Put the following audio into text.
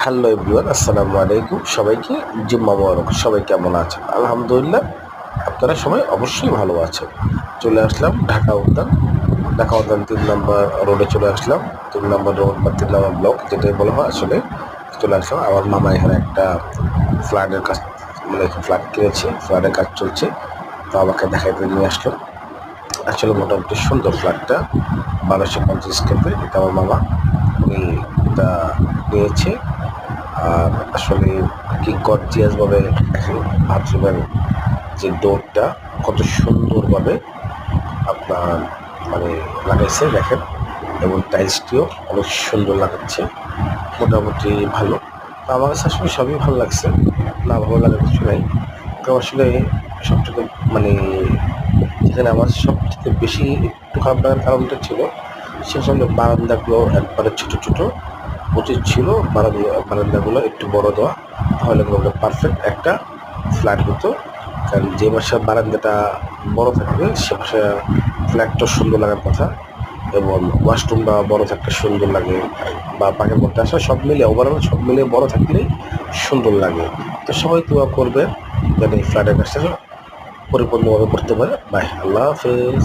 Hello everyone, আসসালামু আলাইকুম। সবাইকে জুম্মা মোবারক। সবাই কেমন আছেন? আলহামদুলিল্লাহ, আপনারা সবাই অবশ্যই ভালো আছেন। চলে আসলাম ঢাকা উদ্যান 3 নম্বর রোডে চলে আসলাম। 3 নম্বর রোড বা 3 নম্বর ব্লক যেটাই বলা হয়, আসলে চলে আসলাম। আমার মামা এখানে একটা ফ্ল্যাটের কাজ, মানে ফ্ল্যাট কিনেছে, ফ্ল্যাটের কাজ চলছে, তো আমাকে দেখাইতে নিয়ে আসলো। আসলে মোটামুটি সুন্দর ফ্ল্যাটটা, 1250 এটা আমার মামা উনি এটা নিয়েছে। আর আসলে কি গর্জিয়াসভাবে দেখেন, বাথরুমের যে ডোরটা কত সুন্দরভাবে আপনার মানে লাগাইছে দেখেন, এবং টাইলসটিও অনেক সুন্দর লাগাচ্ছে। মোটামুটি ভালো। তো আমার কাছে আসলে সবই ভালো লাগছে, না ভালো লাগার কিছু নাই। তো আসলে সবথেকে মানে যেখানে আমার সবথেকে বেশি একটু খারাপ লাগার কারণটা ছিল, সেখানে বারান্দাগুলো একবারে ছোটো ছোটো। উচিত ছিল বারান্দাগুলো একটু বড় দেওয়া, তাহলে কিন্তু পারফেক্ট একটা ফ্ল্যাট হতো। কারণ যে বাসার বারান্দাটা বড় থাকবে সে বাসার ফ্ল্যাটটা সুন্দর লাগার কথা, এবং ওয়াশরুমটা বড় থাকতে সুন্দর লাগে, বা পাখির মধ্যে আসা সব মিলিয়ে ওভারঅল সব মিলিয়ে বড় থাকলেই সুন্দর লাগে। তো সবাই দোয়া করবে যেন এই ফ্ল্যাটের কাজটা পরিপূর্ণভাবে করতে পারে। বাই, আল্লাহ হাফেজ।